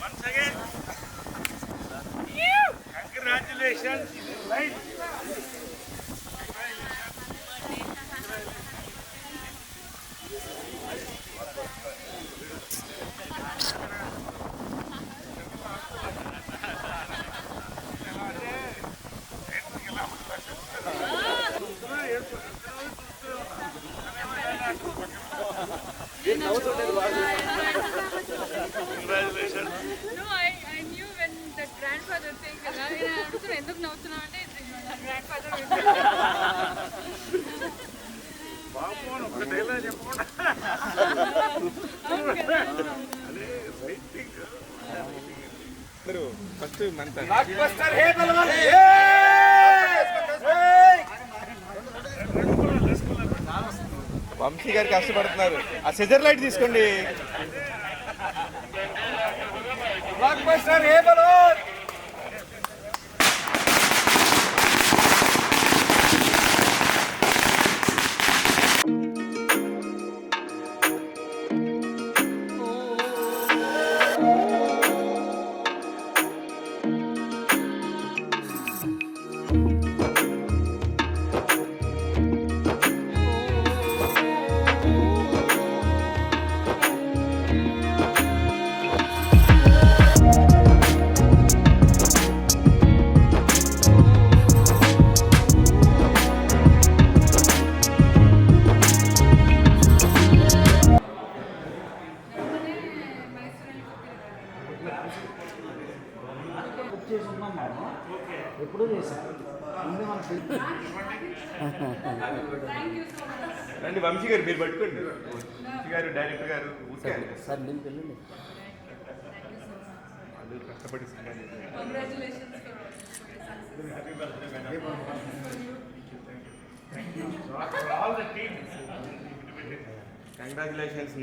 Once again, congratulations. Right. Congratulations. No, I knew when the grandfather thing, I understood ఎందుకు నవ్వుతున్నావు అంటే grandfather బాబు ఒక dialogue చెప్పకుండా అదే రైటింగ్ ఫస్ట్ మంత్ బ్లాక్బస్టర్ హే బలవన్ వంశీ గారు కష్టపడుతున్నారు. ఆ సిజర్ లైట్ తీసుకోండి. బ్లాక్బస్టర్ హే బలవన్ ఎప్పుడూ చేశాను రండి వంశీ గారు, మీరు పట్టుకోండి. వంశీ గారు డైరెక్టర్ గారు సార్ నేను వెళ్ళండి. వాళ్ళు కష్టపడి సినిమా చేశారు. Congratulations for all the team. Congratulations.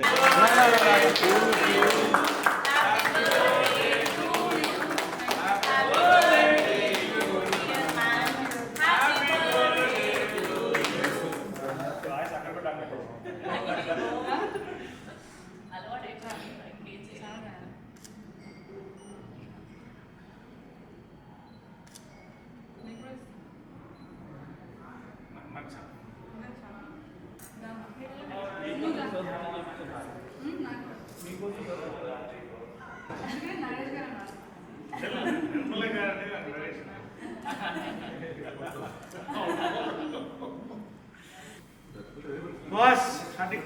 Boss, Adi.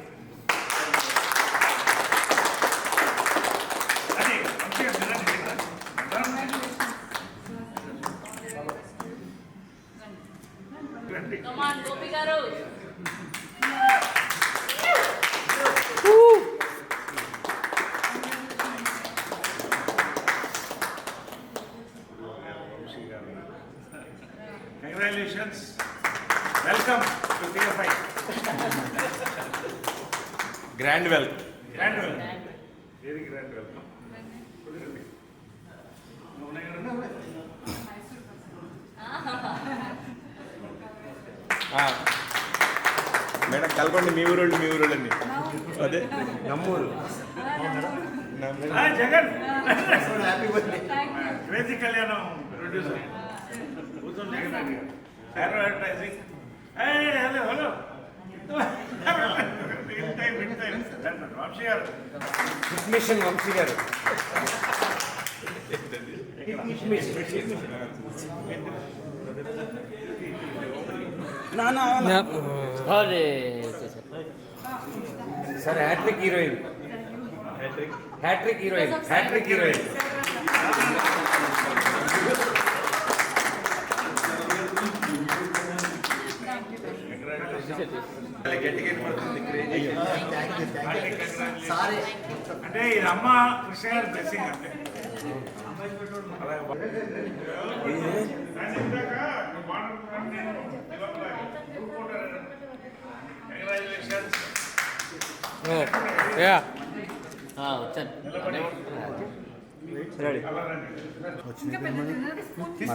Come on, Gopi garu. Congratulations. Welcome to TFI. Grand wealth. Grand welcome. Very grand welcome. Madam కలపండి, మీ ఊరోళ్ళు అండి. అదే నమ్మూరు. Hi, Jagan. Happy birthday. Crazy Kalyanam producer. Who's on Jagan? Advertising. Hey, hello. In time. Vamshi garu. Mission Vamshi garu. Sir hattrick heroine. Hattrick heroine. అంటే ఇది అమ్మ కృష్ణ గారి blessing అంటే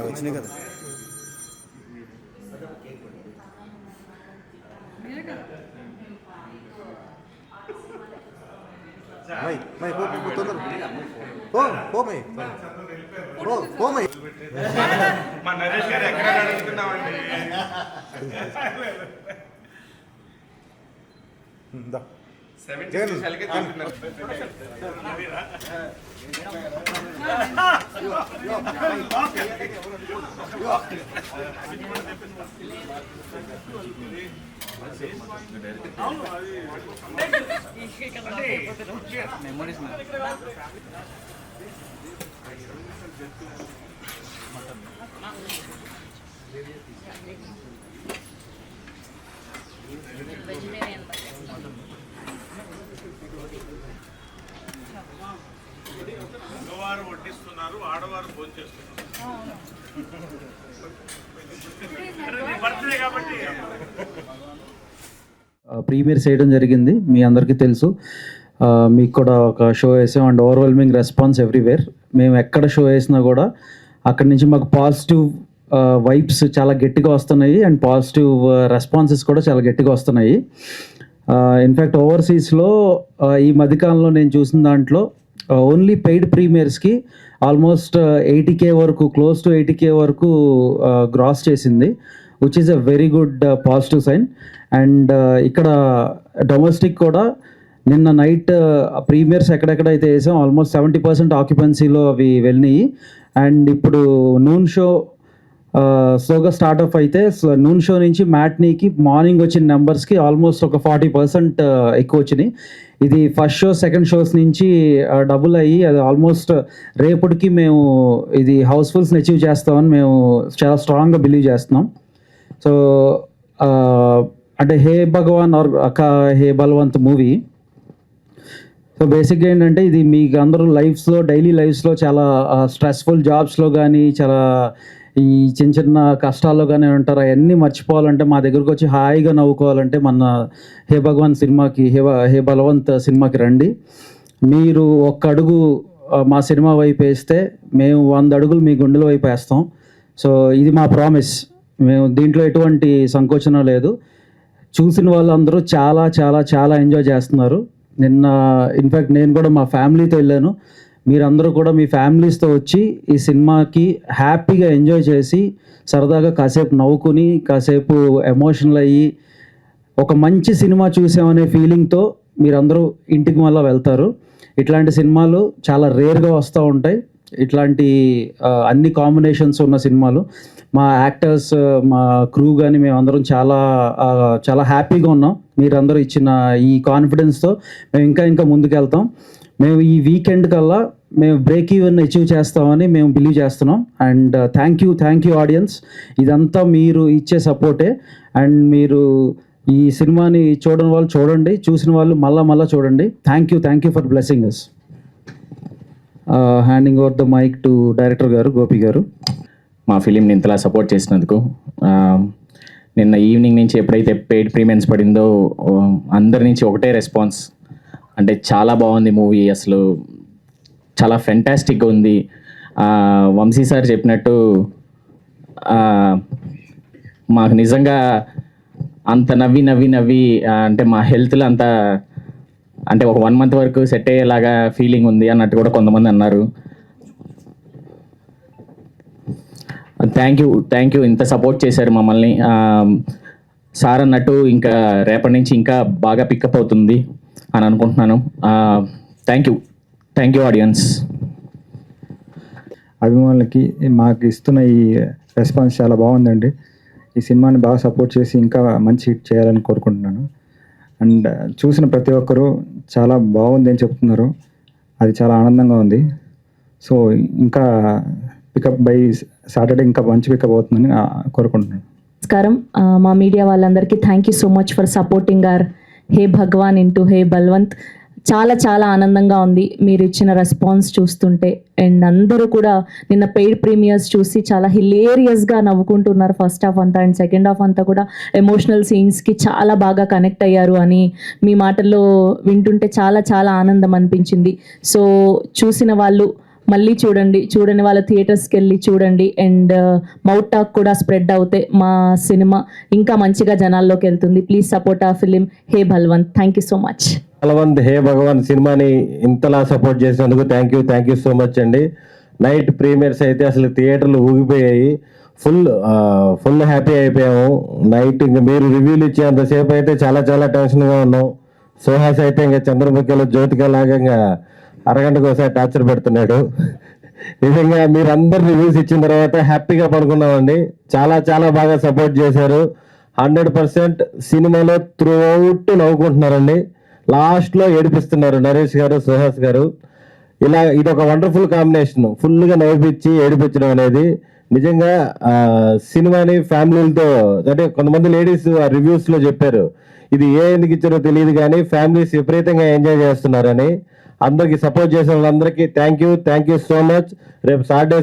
వచ్చినాయి కదా. May, tolong. పోమే పోమే మా నరేష్ గారు ఎక్కడ అడుగుతున్నామండి. మగవారు వడ్డిస్తున్నారు, ఆడవారు భోజనం చేస్తున్నారు. బర్త్డే కాబట్టి ప్రీమియర్ చేయడం జరిగింది, మీ అందరికీ తెలుసు. మీకు కూడా ఒక షో వేసాం అండ్ ఓవర్వెల్మింగ్ రెస్పాన్స్ ఎవ్రీవేర్. మేము ఎక్కడ షో వేసినా కూడా అక్కడి నుంచి మాకు పాజిటివ్ వైబ్స్ చాలా గట్టిగా వస్తున్నాయి అండ్ పాజిటివ్ రెస్పాన్సెస్ కూడా చాలా గట్టిగా వస్తున్నాయి. ఇన్ఫ్యాక్ట్ ఓవర్సీస్లో ఈ మధ్యకాలంలో నేను చూసిన దాంట్లో ఓన్లీ పెయిడ్ ప్రీమియర్స్కి ఆల్మోస్ట్ 80K వరకు, క్లోజ్ టు 80K వరకు గ్రాస్ చేసింది, which is a very good positive sign. And ఇక్కడ డొమెస్టిక్ కూడా నిన్న నైట్ ప్రీమియర్స్ ఎక్కడెక్కడైతే వేసాం ఆల్మోస్ట్ 70% ఆక్యుపెన్సీలో అవి వెళ్ళినాయి. అండ్ ఇప్పుడు నూన్ షో స్లోగా స్టార్ట్ అప్ అయితే నూన్ షో నుంచి మ్యాట్నీకి మార్నింగ్ వచ్చిన నెంబర్స్కి ఆల్మోస్ట్ ఒక 40% ఎక్కువ వచ్చినాయి. ఇది ఫస్ట్ షో సెకండ్ షోస్ నుంచి డబుల్ అయ్యి అది ఆల్మోస్ట్ రేపటికి మేము ఇది హౌస్ఫుల్స్ని అచీవ్ చేస్తామని మేము చాలా స్ట్రాంగ్గా బిలీవ్ చేస్తున్నాం. సో అంటే hey Bhagwan or hey Balwant movie, so బేసిక్గా ఏంటంటే ఇది మీకు అందరూ లైఫ్స్లో డైలీ లైఫ్స్లో చాలా స్ట్రెస్ఫుల్ జాబ్స్లో కానీ చాలా ఈ చిన్న చిన్న కష్టాల్లో కానీ ఉంటారు, అవన్నీ మర్చిపోవాలంటే మా దగ్గరకు వచ్చి హాయిగా నవ్వుకోవాలంటే మన హే భగవాన్ సినిమాకి హే బలవంత్ సినిమాకి రండి. మీరు ఒక్క అడుగు మా సినిమా వైపు వేస్తే మేము 100 అడుగులు మీ గుండెల వైపు వేస్తాం. సో ఇది మా ప్రామిస్, మేము దీంట్లో ఎటువంటి సంకోచన లేదు. చూసిన వాళ్ళందరూ చాలా చాలా చాలా ఎంజాయ్ చేస్తున్నారు. నిన్న ఇన్ఫ్యాక్ట్ నేను కూడా మా ఫ్యామిలీతో వెళ్ళాను. మీరందరూ కూడా మీ ఫ్యామిలీస్తో వచ్చి ఈ సినిమాకి హ్యాపీగా ఎంజాయ్ చేసి సరదాగా కాసేపు నవ్వుకుని కాసేపు ఎమోషనల్ అయ్యి ఒక మంచి సినిమా చూసామనే ఫీలింగ్తో మీరందరూ ఇంటికి మళ్ళీ వెళ్తారు. ఇట్లాంటి సినిమాలు చాలా రేర్గా వస్తూ ఉంటాయి. ఇట్లాంటి అన్ని కాంబినేషన్స్ ఉన్న సినిమాలు మా యాక్టర్స్ మా క్రూ కానీ మేమందరం చాలా చాలా హ్యాపీగా ఉన్నాం. మీరందరూ ఇచ్చిన ఈ కాన్ఫిడెన్స్తో మేము ఇంకా ముందుకెళ్తాం. మేము ఈ వీకెండ్ కల్లా మేము బ్రేక్ ఈవెన్ అచీవ్ చేస్తామని మేము బిలీవ్ చేస్తున్నాం. అండ్ థ్యాంక్ యూ ఆడియన్స్, ఇదంతా మీరు ఇచ్చే సపోర్టే. అండ్ మీరు ఈ సినిమాని చూడని వాళ్ళు చూడండి, చూసిన వాళ్ళు మళ్ళా చూడండి. Thank you for blessing us. Handing over the mic to director గారు, గోపి గారు. మా ఫిలింని ఇంతలా సపోర్ట్ చేసినందుకు. నిన్న ఈవినింగ్ నుంచి ఎప్పుడైతే పెయిడ్ ప్రీమియర్స్ పడిందో అందరి నుంచి ఒకటే రెస్పాన్స్, అంటే చాలా బాగుంది మూవీ, అసలు చాలా ఫెంటాస్టిక్గా ఉంది. వంశీ సార్ చెప్పినట్టు మాకు నిజంగా అంత నవ్వి అంటే మా హెల్త్లో అంత అంటే ఒక 1 month వరకు సెట్ అయ్యేలాగా ఫీలింగ్ ఉంది అన్నట్టు కూడా కొంతమంది అన్నారు. థ్యాంక్ యూ ఇంత సపోర్ట్ చేశారు మమ్మల్ని. సార్ అన్నట్టు ఇంకా రేపటి నుంచి ఇంకా బాగా పికప్ అవుతుంది అని అనుకుంటున్నాను. Thank you audience. అభిమానులకి మాకు ఇస్తున్న ఈ రెస్పాన్స్ చాలా బాగుందండి. ఈ సినిమాని బాగా సపోర్ట్ చేసి ఇంకా మంచి హిట్ చేయాలని కోరుకుంటున్నాను. అండ్ చూసిన ప్రతి ఒక్కరూ చాలా బాగుంది అని చెప్తున్నారు, అది చాలా ఆనందంగా ఉంది. సో ఇంకా పికప్ బై సాటర్డే ఇంకా మంచి పికప్ అవుతుందని కోరుకుంటున్నాను. నమస్కారం, మా మీడియా వాళ్ళందరికీ thank you so much for supporting or hey Bhagwan ఇంటూ హే బల్వంత్. చాలా ఆనందంగా ఉంది మీరు ఇచ్చిన రెస్పాన్స్ చూస్తుంటే. అండ్ అందరూ కూడా నిన్న పెయిడ్ ప్రీమియర్స్ చూసి చాలా హిలేరియస్గా నవ్వుకుంటున్నారు ఫస్ట్ హాఫ్ అంతా. అండ్ సెకండ్ హాఫ్ అంతా కూడా ఎమోషనల్ సీన్స్కి చాలా బాగా కనెక్ట్ అయ్యారు అని మీ మాటల్లో వింటుంటే చాలా ఆనందం అనిపించింది. సో చూసిన వాళ్ళు మళ్ళీ చూడని వాళ్ళ థియేటర్స్కి వెళ్ళి చూడండి. అండ్ మౌత్ టాక్ కూడా స్ప్రెడ్ అవుతే మా సినిమా ఇంకా మంచిగా జనాల్లోకి వెళ్తుంది. Please support a film hey Balwant. Thank you so much. Balwant hey Bhagwan సినిమాని ఇంతలా సపోర్ట్ చేసినందుకు థ్యాంక్ యూ సో మచ్ అండి. నైట్ ప్రీమియర్స్ అయితే అసలు థియేటర్లు ఊగిపోయాయి, ఫుల్ హ్యాపీ అయిపోయాము. నైట్ ఇంకా మీరు రివ్యూలు ఇచ్చేంతసేపు అయితే చాలా టెన్షన్గా ఉన్నాం. సుహాస్ అయితే ఇంకా చంద్రముఖిలో జ్యోతిక లాగా ఇంకా అరగంటకు ఒకసారి టార్చర్ పెడుతున్నాడు. నిజంగా మీరు అందరు రివ్యూస్ ఇచ్చిన తర్వాత హ్యాపీగా పడుకున్నామండి. చాలా బాగా సపోర్ట్ చేశారు. 100% సినిమాలో త్రూ అవుట్ నవ్వుకుంటున్నారండి. లాస్ట్లో ఏడిపిస్తున్నారు నరేష్ గారు, సుహాస్ గారు. ఇది ఒక వండర్ఫుల్ కాంబినేషన్. ఫుల్గా నవ్విపించి ఏడిపించడం అనేది నిజంగా సినిమాని ఫ్యామిలీలతో, అంటే కొంతమంది లేడీస్ ఆ రివ్యూస్లో చెప్పారు ఇది ఎందుకు ఇచ్చారో తెలియదు కానీ ఫ్యామిలీస్ విపరీతంగా ఎంజాయ్ చేస్తున్నారని. అందరికి సపోర్ట్ చేసిన వాళ్ళందరికీ థ్యాంక్ యూ సో మచ్. రేపు సాటర్డే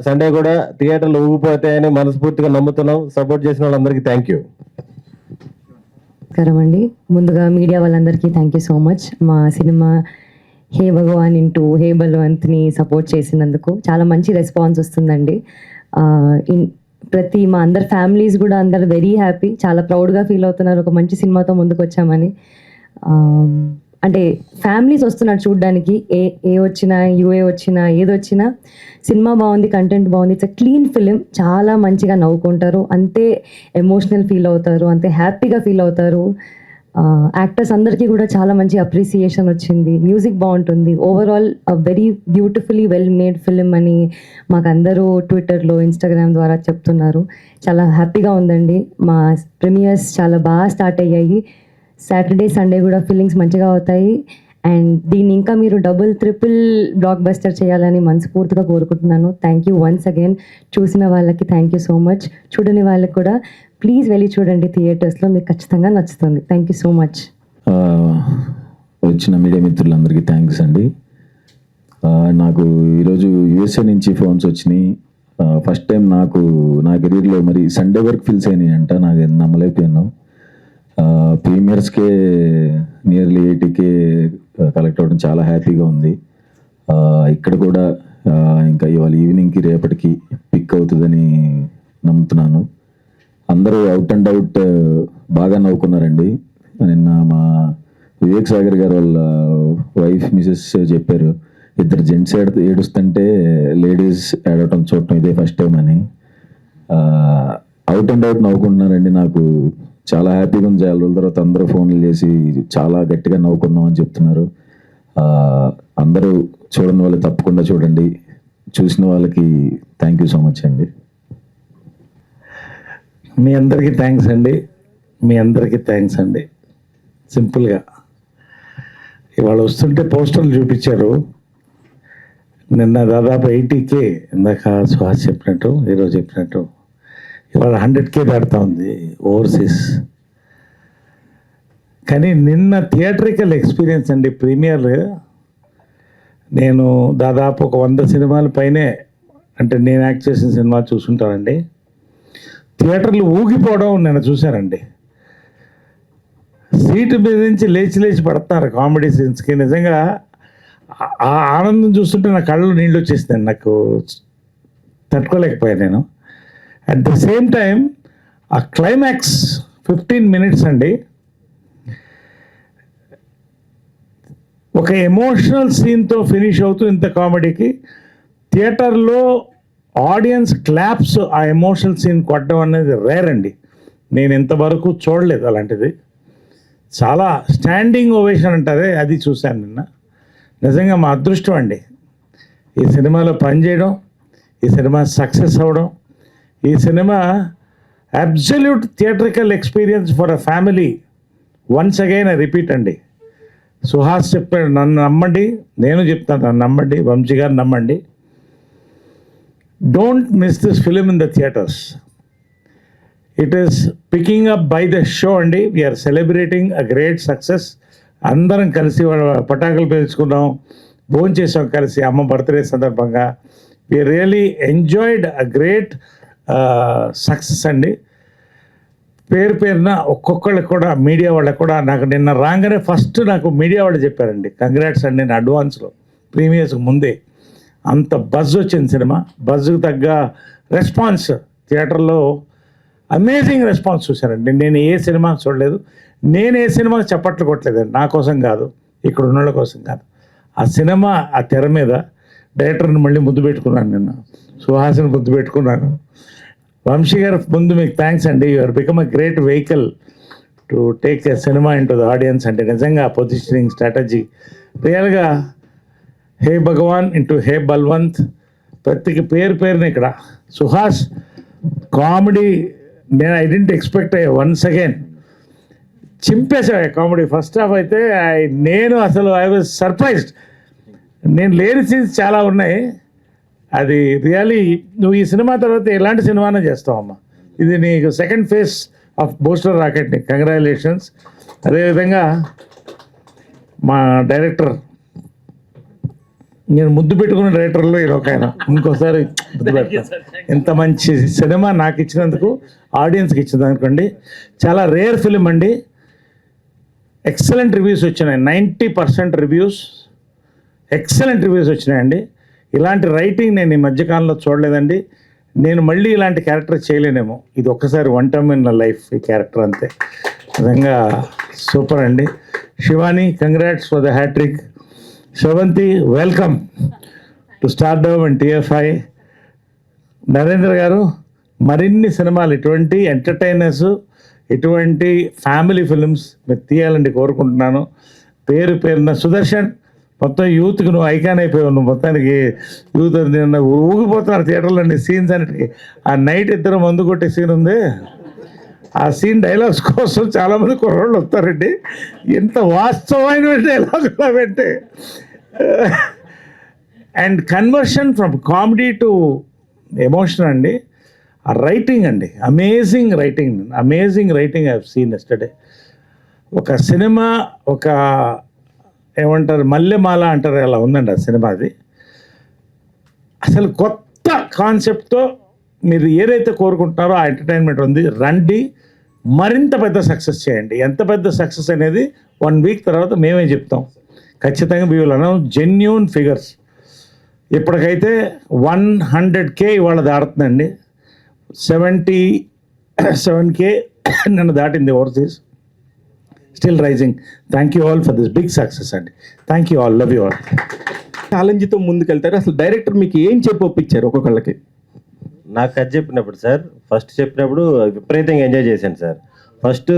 సండే కూడా థియేటర్లు ఊగిపోతాయని మనస్ఫూర్తిగా నమ్ముతున్నాం. సపోర్ట్ చేసిన వాళ్ళందరికీ థ్యాంక్ యూ. నమస్కారం అండి. ముందుగా మీడియా వాళ్ళందరికీ థ్యాంక్ యూ సో మచ్. మా సినిమా హే భగవాన్ ఇంటూ హే బల్వంత్ని సపోర్ట్ చేసినందుకు చాలా మంచి రెస్పాన్స్ వస్తుందండి. మా అందరి ఫ్యామిలీస్ కూడా అందరు వెరీ హ్యాపీ, చాలా ప్రౌడ్గా ఫీల్ అవుతున్నారు ఒక మంచి సినిమాతో ముందుకు వచ్చామని. అంటే ఫ్యామిలీస్ వస్తున్నారు చూడడానికి, ఏ వచ్చినా యూఏ వచ్చినా ఏదొచ్చినా సినిమా బాగుంది, కంటెంట్ బాగుంది, ఇట్స్ అ క్లీన్ ఫిలిం, చాలా మంచిగా నవ్వుకుంటారు, అంతే ఎమోషనల్ ఫీల్ అవుతారు, అంతే హ్యాపీగా ఫీల్ అవుతారు. యాక్టర్స్ అందరికీ కూడా చాలా మంచి అప్రిసియేషన్ వచ్చింది, మ్యూజిక్ బాగుంటుంది. Overall very beautifully well made film అని మాకు అందరూ ట్విట్టర్లో ఇన్స్టాగ్రామ్ ద్వారా చెప్తున్నారు. చాలా హ్యాపీగా ఉందండి. మా ప్రీమియర్స్ చాలా బాగా స్టార్ట్ అయ్యాయి. సాటర్డే సండే కూడా ఫీలింగ్స్ మంచిగా అవుతాయి. అండ్ దీన్ని ఇంకా మీరు డబుల్ ట్రిపుల్ బ్లాక్ బస్టర్ చేయాలని మనస్ఫూర్తిగా కోరుకుంటున్నాను. Thank you once again. చూసిన వాళ్ళకి థ్యాంక్ యూ సో మచ్. చూడని వాళ్ళకి కూడా ప్లీజ్ వెళ్ళి చూడండి థియేటర్స్లో, మీకు ఖచ్చితంగా నచ్చుతుంది. Thank you so much. వచ్చిన మీడియా మిత్రులందరికీ థ్యాంక్స్ అండి. నాకు ఈరోజు యూఎస్ఏ నుంచి ఫోన్స్ వచ్చినాయి. ఫస్ట్ టైం నా కెరీర్లో మరి సండే వరకు ఫిల్స్ అయినాయి అంట. నాకు నమ్మలేకపోయాను. ప్రీమియర్స్కే నియర్లీ 80K కలెక్ట్ అవ్వడం చాలా హ్యాపీగా ఉంది. ఇక్కడ కూడా ఇంకా ఇవాళ ఈవినింగ్కి రేపటికి పిక్ అవుతుందని నమ్ముతున్నాను. అందరూ అవుట్ అండ్ అవుట్ బాగా నవ్వుకున్నారండి. నిన్న మా వివేక్ సాగర్ గారు వాళ్ళ వైఫ్ మిసెస్ చెప్పారు, ఇద్దరు జెంట్స్ ఏడుస్తుంటే లేడీస్ ఏడవటం చూడటం ఇదే ఫస్ట్ టైం అని. అవుట్ అండ్ అవుట్ నవ్వుకుంటున్నారండి. నాకు చాలా హ్యాపీగా ఉంది. చాలా రోజుల తర్వాత అందరూ ఫోన్లు చేసి చాలా గట్టిగా నవ్వుకున్నాం అని చెప్తున్నారు. అందరూ చూడని వాళ్ళు తప్పకుండా చూడండి. చూసిన వాళ్ళకి థ్యాంక్ యూ సో మచ్ అండి. మీ అందరికీ థ్యాంక్స్ అండి. సింపుల్గా ఇవాళ వస్తుంటే పోస్టర్లు చూపించారు. నిన్న దాదాపు 80K, ఇందాక సుహాస్ చెప్పినట్టు, ఈరోజు చెప్పినట్టు ఇవాళ 100K దాడుతూ ఉంది ఓవర్సీస్. కానీ నిన్న థియేట్రికల్ ఎక్స్పీరియన్స్ అండి. ప్రీమియర్ నేను దాదాపు ఒక 100 సినిమాల పైనే, అంటే నేను యాక్ట్ చేసిన సినిమా చూసుంటానండి. థియేటర్లు ఊగిపోవడం నేను చూశానండి. సీటు మీద నుంచి లేచి పడుతున్నారు కామెడీ సీన్స్కి. నిజంగా ఆ ఆనందం చూస్తుంటే నా కళ్ళు నీళ్ళు వచ్చేసిందండి. నాకు తట్టుకోలేకపోయాను నేను. అట్ ద సేమ్ టైం ఆ క్లైమాక్స్ 15 minutes అండి, ఒక ఎమోషనల్ సీన్తో ఫినిష్ అవుతూ ఇంత కామెడీకి థియేటర్లో ఆడియన్స్ క్లాప్స్ ఆ ఎమోషనల్ సీన్ కొట్టడం అనేది రేర్ అండి. నేను ఇంతవరకు చూడలేదు అలాంటిది. చాలా స్టాండింగ్ ఓవేషన్ అంటారే, అది చూశాను నిన్న. నిజంగా మా అదృష్టం అండి ఈ సినిమాలో పనిచేయడం, ఈ సినిమా సక్సెస్ అవ్వడం. ఈ cinema absolute theatrical experience for a family. Once again I repeat అండి. సుహాస్ చెప్పాడు, నన్ను నమ్మండి, నేను చెప్తాను, నన్ను నమ్మండి, వంశీ గారు నమ్మండి. Don't miss this film in the theatres. It is picking up by the show అండి. We are celebrating a great success. అందరం కలిసి పటాకులు పేల్చుకున్నాం, భోజనం చేసాం కలిసి అమ్మ బర్త్డే సందర్భంగా. We really enjoyed a great success అండి. పేరున ఒక్కొక్కళ్ళకి కూడా, మీడియా వాళ్ళకి కూడా, నాకు నిన్న రాగానే ఫస్ట్ నాకు మీడియా వాళ్ళు చెప్పారండి, కంగ్రాట్స్ అండి. నేను అడ్వాన్స్లో ప్రీమియర్స్కి ముందే అంత బజ్ వచ్చింది సినిమా. బజ్కి తగ్గ రెస్పాన్స్ థియేటర్లో అమేజింగ్ రెస్పాన్స్ చూశానండి. నేను ఏ సినిమా చూడలేదు. నేను ఏ సినిమాకి చప్పట్లు కొట్టలేదండి, నా కోసం కాదు, ఇక్కడ ఉన్న వాళ్ళ కోసం కాదు. ఆ సినిమా ఆ తెర మీద డైరెక్టర్ని మళ్ళీ ముద్దు పెట్టుకున్నాను, నిన్న సుహాసిని ముద్దు పెట్టుకున్నాను. వంశీ గారు ముందు మీకు థ్యాంక్స్ అండి. You are become a great vehicle to take a cinema in to the audience. అంటే నిజంగా పొజిషనింగ్ స్ట్రాటజీ రియల్గా హే భగవాన్ ఇంటూ హే బల్వంత్, ప్రతికి పేరుని ఇక్కడ సుహాస్ కామెడీ నేను I didn't expect once again చింపేశాడు కామెడీ. ఫస్ట్ హాఫ్ అయితే నేను అసలు ఐ వాజ్ సర్ప్రైజ్డ్. నేను లేని సీన్స్ చాలా ఉన్నాయి. అది రియలీ నువ్వు ఈ సినిమా తర్వాత ఎలాంటి సినిమానే చేస్తావమ్మా. ఇది నీకు second phase of booster rocket, నీకు కంగ్రాచులేషన్స్. అదేవిధంగా మా డైరెక్టర్, నేను ముద్దు పెట్టుకున్న డైరెక్టర్లో ఇది ఒక ఆయన, ఇంకోసారి ముద్దు పెడతాను. ఇంత మంచి సినిమా నాకు ఇచ్చినందుకు, ఆడియన్స్కి ఇచ్చినందుకండి. చాలా రేర్ ఫిలిం అండి. ఎక్సలెంట్ రివ్యూస్ వచ్చినాయి, 90% రివ్యూస్, ఎక్సలెంట్ రివ్యూస్ వచ్చినాయండి. ఇలాంటి రైటింగ్ నేను ఈ మధ్యకాలంలో చూడలేదండి. నేను మళ్ళీ ఇలాంటి క్యారెక్టర్ చేయలేనేమో. ఇది ఒక్కసారి వన్ టైమ్ ఇన్ లైఫ్ ఈ క్యారెక్టర్, అంతే. నిజంగా సూపర్ అండి. Shivani, congrats for the hat trick. Sravanthi, welcome to stardom and TFI. Narendra గారు, మరిన్ని సినిమాలు ఇటువంటి ఎంటర్టైనర్స్, ఇటువంటి ఫ్యామిలీ ఫిల్మ్స్ మీరు తీయాలని కోరుకుంటున్నాను. పేరున సుదర్శన్, మొత్తం యూత్కి నువ్వు ఐకాన్ అయిపోయావు. నువ్వు మొత్తానికి యూత్ ఊగిపోతున్నారు థియేటర్లో నీ సీన్స్ అన్నిటికీ. ఆ నైట్ ఇద్దరు మందు కొట్టే సీన్ ఉంది, ఆ సీన్ డైలాగ్స్ కోసం చాలామంది కుర్రోళ్ళు వస్తారండి. ఎంత వాస్తవమైన డైలాగులు అవంటే. And conversion from comedy to emotion అండి. ఆ రైటింగ్ అండి, amazing writing I have seen yesterday. ఒక సినిమా, ఒక ఏమంటారు మల్లెమాల అంటారు, అలా ఉందండి ఆ సినిమా. అది అసలు కొత్త కాన్సెప్ట్తో మీరు ఏదైతే కోరుకుంటున్నారో ఆ ఎంటర్టైన్మెంట్ ఉంది. రండి, మరింత పెద్ద సక్సెస్ చేయండి. ఎంత పెద్ద సక్సెస్ అనేది 1 వీక్ తర్వాత మేమే చెప్తాం ఖచ్చితంగా. We will announce genuine figures. ఇప్పటికైతే 100K ఇవాళ దాడుతుందండి. 77K నిన్న దాటింది overseas. Still rising. Thank you all for this big success అండి. Thank you all, love you all. ఛాలెంజ్తో ముందుకెళ్తారు. అసలు డైరెక్టర్ మీకు ఏం చెప్పి ఒప్పించారు ఒక్కొక్కళ్ళకి? నాకు అది చెప్పినప్పుడు సార్, ఫస్ట్ చెప్పినప్పుడు విపరీతంగా ఎంజాయ్ చేశాను సార్. ఫస్ట్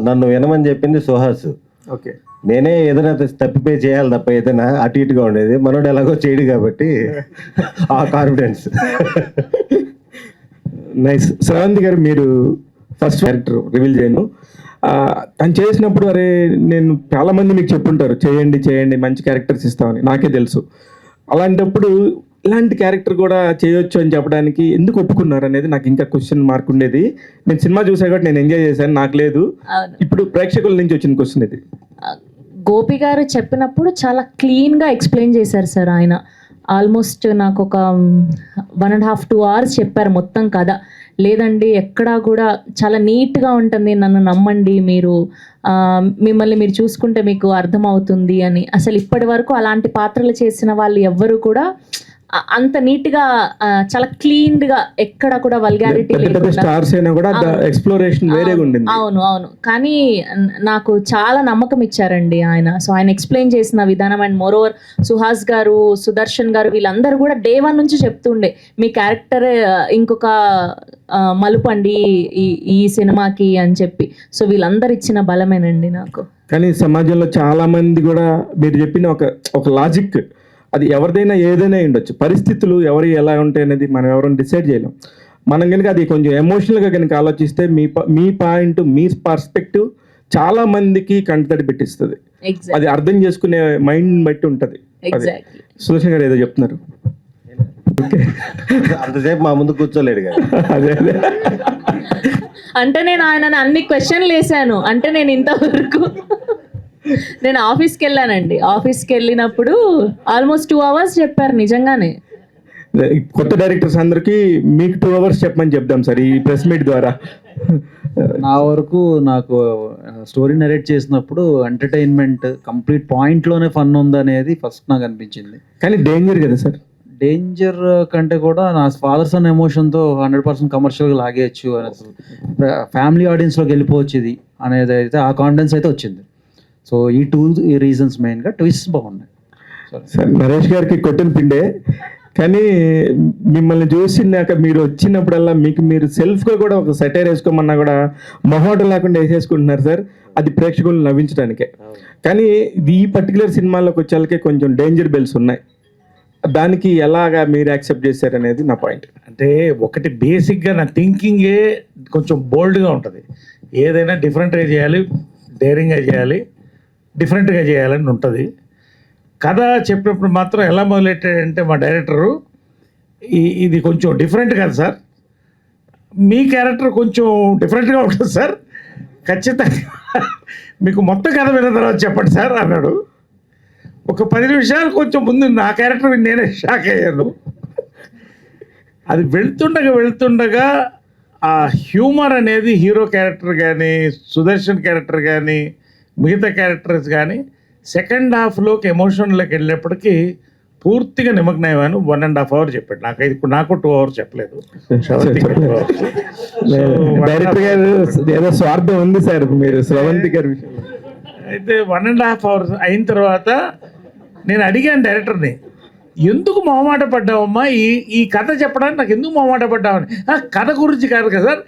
నన్ను వినమని చెప్పింది సుహాస్. ఓకే, నేనే ఏదైనా తప్పిపోయి చేయాలి తప్ప ఏదైనా అటు ఇటుగా ఉండేది. మనోడు ఎలాగో చేయడు కాబట్టి ఆ కాన్ఫిడెన్స్. నైస్. శ్రవంతి గారు, మీరు ఫస్ట్ క్యారెక్టర్ రివీల్ చేయను. తను చేసినప్పుడు అరే నేను చాలామంది మీకు చెప్పుంటారు చేయండి మంచి క్యారెక్టర్స్ ఇస్తామని, నాకే తెలుసు. అలాంటప్పుడు ఇలాంటి క్యారెక్టర్ కూడా చేయొచ్చు అని చెప్పడానికి ఎందుకు ఒప్పుకున్నారు అనేది నాకు ఇంకా క్వశ్చన్ మార్క్ ఉండేది. నేను సినిమా చూసా కాబట్టి నేను ఎంజాయ్ చేశాను, నాకు లేదు. ఇప్పుడు ప్రేక్షకుల నుంచి వచ్చిన క్వశ్చన్ ఇది. గోపి గారు చెప్పినప్పుడు చాలా క్లీన్గా ఎక్స్ప్లెయిన్ చేశారు సార్. ఆయన ఆల్మోస్ట్ నాకు ఒక 1.5-2 hours చెప్పారు మొత్తం కథ. లేదండి ఎక్కడా కూడా చాలా నీట్గా ఉంటుంది, నన్ను నమ్మండి, మిమ్మల్ని మీరు చూసుకుంటే మీకు అర్థమవుతుంది అని. అసలు ఇప్పటి వరకు అలాంటి పాత్రలు చేసిన వాళ్ళు ఎవ్వరు కూడా అంత నీట్గా, చాలా క్లీన్గా, ఎక్కడ కూడా వల్గారిటీ స్టార్స్ అయినా కూడా ఎక్స్ప్లోరేషన్ వేరేగా ఉండింది. అవును. కానీ నాకు చాలా నమ్మకం ఇచ్చారండి ఆయన. సో ఆయన ఎక్స్ప్లెయిన్ చేసిన విధానం, అండ్ మోరోవర్ సుహాస్ గారు, సుదర్శన్ గారు, వీళ్ళందరూ కూడా డే 1 నుంచి చెప్తుండే మీ క్యారెక్టర్ ఇంకొక మలుపు అండి ఈ సినిమాకి అని చెప్పి. సో వీళ్ళందరూ ఇచ్చిన బలమేనండి నాకు. కానీ సమాజంలో చాలా మంది కూడా మీరు చెప్పిన ఒక లాజిక్, అది ఎవరిదైనా ఏదైనా ఉండొచ్చు, పరిస్థితులు ఎవరు ఎలా ఉంటాయి అనేది మనం ఎవరైనా డిసైడ్ చేయలేం. మనం కనుక అది కొంచెం ఎమోషనల్గా కనుక ఆలోచిస్తే మీ పాయింట్, మీ పర్స్పెక్టివ్ చాలా మందికి కంటతడి పెట్టిస్తుంది. అది అర్థం చేసుకునే మైండ్ బట్టి ఉంటుంది. సుదర్శన్ గారు ఏదో చెప్తున్నారు. అంతసేపు మా ముందు కూర్చోలేడు కదా. అదే అంటే నేను ఆయనని అన్ని క్వశ్చన్లు వేసాను. అంటే నేను ఇంతవరకు నేను ఆఫీస్కి వెళ్ళానండి. ఆఫీస్కి వెళ్ళినప్పుడు ఆల్మోస్ట్ 2 hours చెప్పారు నిజంగానే. కొత్త డైరెక్టర్స్ అందరికీ మీకు 2 hours చెప్పమని చెప్దాం సార్ ఈ ప్రెస్ మీట్ ద్వారా. నా వరకు నాకు స్టోరీ నరేట్ చేసినప్పుడు ఎంటర్టైన్మెంట్ కంప్లీట్ పాయింట్లోనే ఫన్ ఉందనేది ఫస్ట్ నాకు అనిపించింది. కానీ డేంజర్ కదా సార్. డేంజర్ కంటే కూడా నా ఫాదర్ సన్ ఎమోషన్తో 100% కమర్షియల్గా లాగేయచ్చు అని అసలు ఫ్యామిలీ ఆడియన్స్లోకి వెళ్ళిపోవచ్చు ఇది అనేది అయితే ఆ కాన్ఫిడెన్స్ అయితే వచ్చింది. సో ఈ రీజన్స్ మెయిన్గా ట్విస్ట్ బాగున్నాయి. సార్ నరేష్ గారికి కొట్టిన పిండే, కానీ మిమ్మల్ని చూసినాక మీరు వచ్చినప్పుడల్లా మీకు మీరు సెల్ఫ్గా కూడా ఒక సెటైర్ వేసుకోమన్నా కూడా మొహోటం లేకుండా వేసేసుకుంటున్నారు సార్. అది ప్రేక్షకులను నవ్వించడానికే. కానీ ఈ పర్టికులర్ సినిమాలోకి వచ్చేళ్ళకే కొంచెం డేంజర్ బెల్స్ ఉన్నాయి. దానికి ఎలాగా మీరు యాక్సెప్ట్ చేశారనేది నా పాయింట్. అంటే ఒకటి బేసిక్గా నా థింకింగే కొంచెం బోల్డ్గా ఉంటుంది. ఏదైనా డిఫరెంట్గా చేయాలి, డేరింగ్గా చేయాలి, డిఫరెంట్గా చేయాలని ఉంటుంది. కథ చెప్పినప్పుడు మాత్రం ఎలా మొదలెట్టాడంటే మా డైరెక్టరు, ఇది కొంచెం డిఫరెంట్ కదా సార్, మీ క్యారెక్టర్ కొంచెం డిఫరెంట్గా ఉంటుంది సార్, ఖచ్చితంగా మీకు మొత్తం కథ విన్న తర్వాత చెప్పండి సార్ అన్నాడు. ఒక 10 నిమిషాలు కొంచెం ముందు నా క్యారెక్టర్ నేనే షాక్ అయ్యాను. అది వెళ్తుండగా ఆ హ్యూమర్ అనేది హీరో క్యారెక్టర్ కానీ, సుదర్శన్ క్యారెక్టర్ కానీ, మిగతా క్యారెక్టర్స్ కానీ సెకండ్ హాఫ్లోకి ఎమోషన్లోకి వెళ్ళేప్పటికీ పూర్తిగా నిమగ్నమయ్యాను. 1.5 hours చెప్పాడు. నాకు 2 hours చెప్పలేదు. డైరెక్టర్ గారు ఏదో స్వార్థం ఉంది సార్ మీరు స్రవంతి గారి విషయంలో. అయితే 1.5 hours అయిన తర్వాత నేను అడిగాను డైరెక్టర్ని, ఎందుకు మొహమాట పడ్డావమ్మా ఈ కథ చెప్పడానికి, నాకు ఎందుకు మొహమాట పడ్డావని. కథ గురించి కాదు కదా సార్,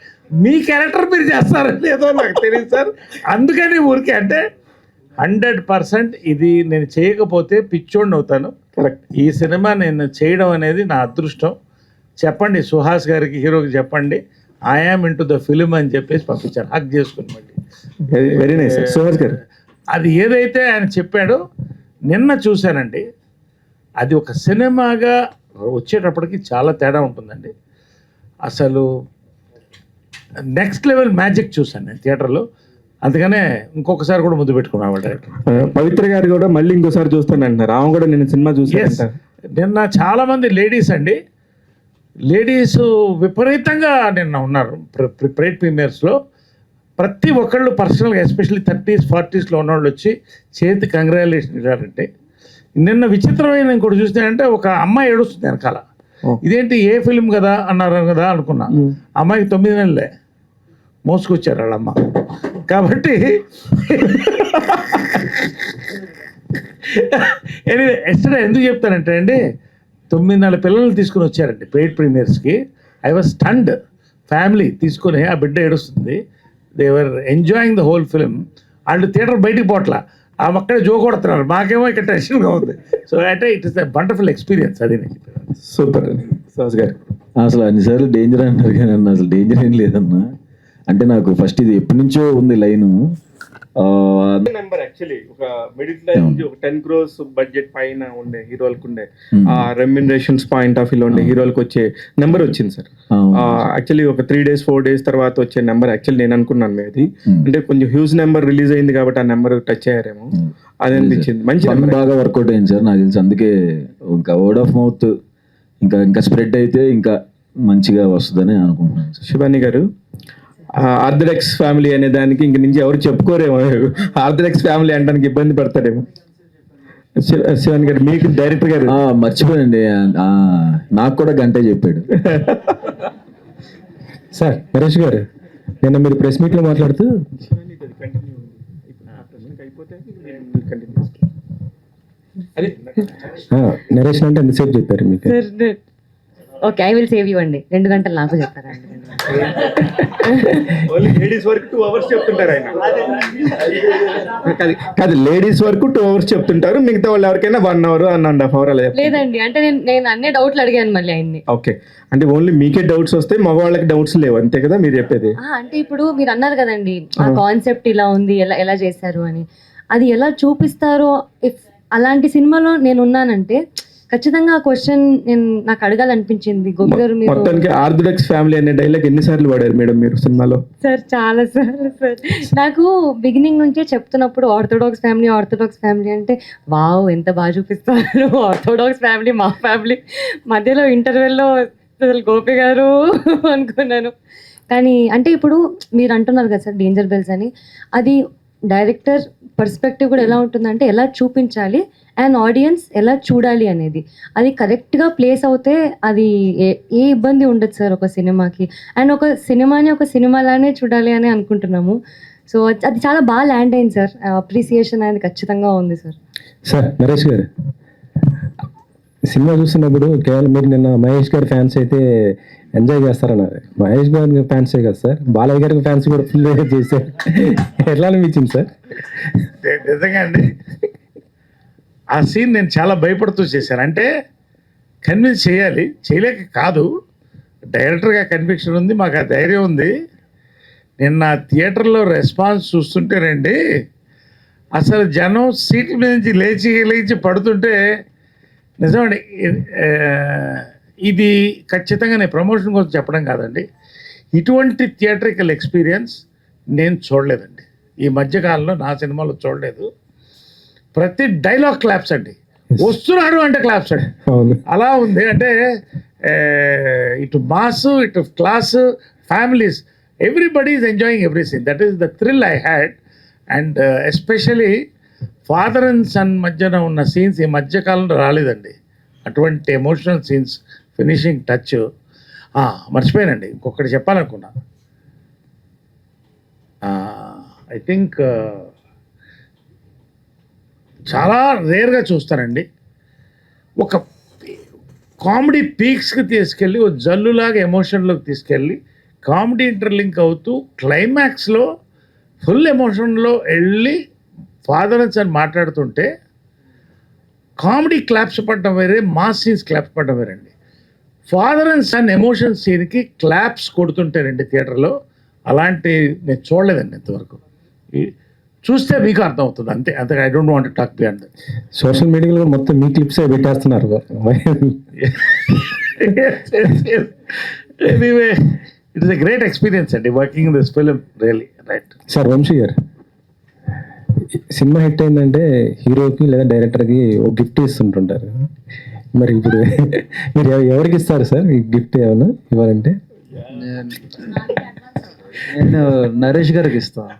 మీ క్యారెక్టర్ మీరు చేస్తారని లేదో నాకు తెలియదు సార్, అందుకని ఊరికే. అంటే 100% ఇది నేను చేయకపోతే పిచ్చోడిని అవుతాను. కరెక్ట్. ఈ సినిమా నేను చేయడం అనేది నా అదృష్టం. చెప్పండి సుహాస్ గారికి, హీరోకి చెప్పండి ఐఆమ్ ఇంటూ ద ఫిలిం అని చెప్పేసి పంపించాను, హక్ చేసుకుని. మళ్ళీ వెరీ నైస్ సుహాస్ గారు. అది ఏదైతే ఆయన చెప్పాడో నిన్న చూశానండి, అది ఒక సినిమాగా వచ్చేటప్పటికి చాలా తేడా ఉంటుందండి. అసలు నెక్స్ట్ లెవెల్ మ్యాజిక్ చూశాను నేను థియేటర్లో. అందుకనే ఇంకొకసారి కూడా ముందు పెట్టుకున్నాను డైరెక్టర్. పవిత్ర గారు కూడా మళ్ళీ ఇంకోసారి చూస్తాను అంటున్నారు. ఆమె కూడా నేను సినిమా చూసాను. నిన్న చాలామంది లేడీస్ అండి, లేడీస్ విపరీతంగా నిన్న ఉన్నారు ప్రైడ్ ప్రీమియర్స్లో. ప్రతి ఒక్కళ్ళు పర్సనల్గా ఎస్పెషల్లీ 30s 40sలో ఉన్నవాళ్ళు వచ్చి చేతి కంగ్రాచులేషన్ ఇవ్వాలంటే. నిన్న విచిత్రమైన ఇంకోటి చూస్తానంటే ఒక అమ్మాయి ఏడుస్తుంది వెనకాల. ఇదేంటి ఏ ఫిలిం కదా అన్నారు కదా అనుకున్నా. అమ్మాయికి 9 నెలలే మోసుకొచ్చారు వాళ్ళమ్మ. కాబట్టి ఎస్టర్డే ఎందుకు చెప్తానంటే అండి, 9 నెలల పిల్లల్ని తీసుకుని వచ్చారండి పెయిడ్ ప్రీమియర్స్కి. I was stunned. ఫ్యామిలీ తీసుకొని ఆ బిడ్డ ఏడుస్తుంది. They were enjoying the whole film. వాళ్ళు థియేటర్ బయటికి పోట్ల, ఆ అక్కడే జోకొడుతున్నారు, మాకేమో ఇక్కడ టెన్షన్గా ఉంది. సో అంటే it is a wonderful experience. అది సూపర్ సుహాస్ గారు. అసలు అన్నిసార్లు డేంజర్ అంటారు కానీ అన్న అసలు డేంజర్ ఏం లేదన్నా. అంటే నాకు ఫస్ట్ ఇది ఎప్పటి నుంచో ఉంది లైను. నెంబర్ యాక్చువల్లీ ఒక మిడిల్ క్లాస్ నుంచి ఒక 10 crores బడ్జెట్ పైన ఉండే హీరోలకు ఉండే ఆ రెమ్యునరేషన్స్ పాయింట్ ఆఫ్ వ్యూలో ఉండే హీరోలకు వచ్చే నెంబర్ వచ్చింది సార్. యాక్చువల్లీ ఒక 3 days 4 days తర్వాత వచ్చే నెంబర్ యాక్చువల్లీ నేను అనుకున్నాను మీది అంటే కొంచెం హ్యూజ్ నెంబర్ రిలీజ్ అయింది కాబట్టి ఆ నెంబర్ టచ్ అయ్యారేమో అది అనిపించింది. మంచి బాగా వర్కౌట్ అయింది సార్ నాకు తెలిసి. అందుకే ఇంకా వర్డ్ ఆఫ్ మౌత్ ఇంకా స్ప్రెడ్ అయితే ఇంకా మంచిగా వస్తుందని అనుకుంటున్నాను. శివాని గారు, ఆర్థడాక్స్ ఫ్యామిలీ అనే దానికి ఇంక నుంచి ఎవరు చెప్పుకోరేమో, ఆర్థడాక్స్ ఫ్యామిలీ అనడానికి ఇబ్బంది పడతారేమో. శివాని గారు మీకు డైరెక్టర్ గారు మర్చిపోయండి, నాకు కూడా గంటే చెప్పాడు. సార్ నరేష్ గారు, నిన్న మీరు ప్రెస్ మీట్లో మాట్లాడుతూ నరేష్ అంటే ఎంతసేపు చెప్పారు మీకు? Okay, I will save you అండి. 2 గంటలు నాకు చెప్తారండి. లేడీస్ వరకు 2 hours చెప్తుంటారు ఆయన. కాదు, లేడీస్ వరకు 2 hours చెప్తుంటారు, మిగతా వాళ్ళు ఎవరికైనా 1 hour 1.5 hour అలా. లేదండి, అంటే నేను అన్ని డౌట్లు అడిగాను మళ్ళీ ఆయన్ని. ఓకే, అంటే ఓన్లీ మీకే డౌట్స్ వస్తే మగవాళ్ళకి డౌట్స్ లేవు అంతే కదా మీరు చెప్పేది? అంటే ఇప్పుడు మీరు అన్నారు కదండి ఆ కాన్సెప్ట్ ఇలా ఉంది, ఎలా చేశారు అని. అది ఎలా చూపిస్తారో, ఇఫ్ అలాంటి సినిమాలో నేను ఉన్నానంటే ఖచ్చితంగా ఆ క్వశ్చన్ నాకు అడగాలనిపించింది. గోపి గారు, మీరు మొత్తానికి ఆర్థడాక్స్ ఫ్యామిలీ అనే డైలాగ్ ఎన్నిసార్లు వాడారు మేడం మీరు సినిమాలో? సార్ చాలా సార్లు సార్. నాకు బిగినింగ్ నుంచే చెప్తున్నప్పుడు ఆర్థోడాక్స్ ఫ్యామిలీ అంటే వావ్ ఎంత బాగా చూపిస్తారు, ఆర్థోడాక్స్ ఫ్యామిలీ మా ఫ్యామిలీ. మధ్యలో ఇంటర్వెల్లో అసలు గోపి గారు అనుకున్నాను. కానీ అంటే ఇప్పుడు మీరు అంటున్నారు కదా సార్ డేంజర్ బెల్స్ అని, అది డైరెక్టర్ పర్స్పెక్టివ్ కూడా ఎలా ఉంటుందంటే ఎలా చూపించాలి అండ్ ఆడియన్స్ ఎలా చూడాలి అనేది అది కరెక్ట్గా ప్లేస్ అవుతే అది ఏ ఇబ్బంది ఉండదు సార్ ఒక సినిమాకి. అండ్ ఒక సినిమాని ఒక సినిమాలానే చూడాలి అని అనుకుంటున్నాము. సో అది చాలా బాగా ల్యాండ్ అయింది సార్. అప్రిసియేషన్ అనేది ఖచ్చితంగా ఉంది సార్. సార్ నరేష్ గారు, సినిమా చూస్తున్నప్పుడు కేవలం మీరు నిన్న మహేష్ గారి ఫ్యాన్స్ అయితే ఎంజాయ్ చేస్తారన్నారు. మహేష్ గారి ఫ్యాన్సే కదా సార్, బాలయ్య గారి ఫ్యాన్స్ కూడా ఫుల్ చేశారు. ఎట్లా అనిపించింది సార్? నిజంగా అండి, ఆ సీన్ నేను చాలా భయపడుతూ చేశాను. అంటే కన్విన్స్ చేయాలి, చేయలేక కాదు, డైరెక్టర్గా కన్విక్షన్ ఉంది, మాకు ఆ ధైర్యం ఉంది. నిన్న థియేటర్లో రెస్పాన్స్ చూస్తుంటేనండి, అసలు జనం సీట్ల మీద నుంచి లేచి పడుతుంటే నిజమండి. ఇది ఖచ్చితంగా నేను ప్రమోషన్ కోసం చెప్పడం కాదండి, ఇటువంటి థియేట్రికల్ ఎక్స్పీరియన్స్ నేను చూడలేదండి ఈ మధ్యకాలంలో, నా సినిమాలో చూడలేదు. ప్రతి డైలాగ్ క్లాప్స్ అండి, వస్తున్నాడు అంటే క్లాప్స్ అండి, అలా ఉంది. అంటే ఇటు మాస్, ఇటు class, families, everybody is enjoying every scene. That is the thrill I had. And especially father and son మధ్యన ఉన్న సీన్స్ ఈ మధ్యకాలంలో రాలేదండి, అటువంటి ఎమోషనల్ సీన్స్, ఫినిషింగ్ టచ్. మర్చిపోయానండి, ఇంకొకటి చెప్పాలనుకున్నా. ఐ థింక్ చాలా రేర్గా చూస్తానండి ఒక కామెడీ పీక్స్కి తీసుకెళ్ళి ఒక జల్లులాగా ఎమోషన్లోకి తీసుకెళ్ళి కామెడీ ఇంటర్లింక్ అవుతూ క్లైమాక్స్లో ఫుల్ ఎమోషన్లో వెళ్ళి ఫాదర్ అండ్ సన్ మాట్లాడుతుంటే కామెడీ క్లాప్స్ పడడం వేరే, మాస్ సీన్స్ క్లాప్స్ పడడం వేరండి. ఫాదర్ అండ్ సన్ ఎమోషన్ సీన్కి క్లాప్స్ కొడుతుంటారండి థియేటర్లో, అలాంటి నేను చూడలేదండి ఇంతవరకు. చూస్తే మీకు అర్థమవుతుంది అంతే. అంతే, I don't want to talk beyond that. Social మీడియాలో కూడా మొత్తం మీ క్లిప్సే పెట్టేస్తున్నారు. Anyway, it is a great experience అండి working in this film, really. Right sir, Vamshi garu, సినిమా హిట్ అయిందంటే హీరోకి లేదా డైరెక్టర్కి ఒక గిఫ్ట్ ఇస్తుంటుంటారు. మరి ఇప్పుడు మీరు ఎవరికి ఇస్తారు సార్ ఈ గిఫ్ట్ ఏమైనా ఇవ్వాలంటే? నేను నరేష్ గారికి ఇస్తాను.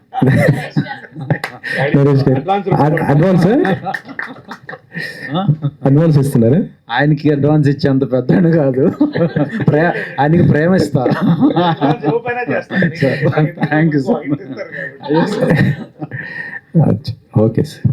నరేష్ గారు అడ్వాన్స్ ఇస్తున్నారా? ఆయనకి అడ్వాన్స్ ఇచ్చేంత పెద్ద కాదు, ఆయనకి ప్రేమ ఇస్తా. Thank you sir. Okay sir.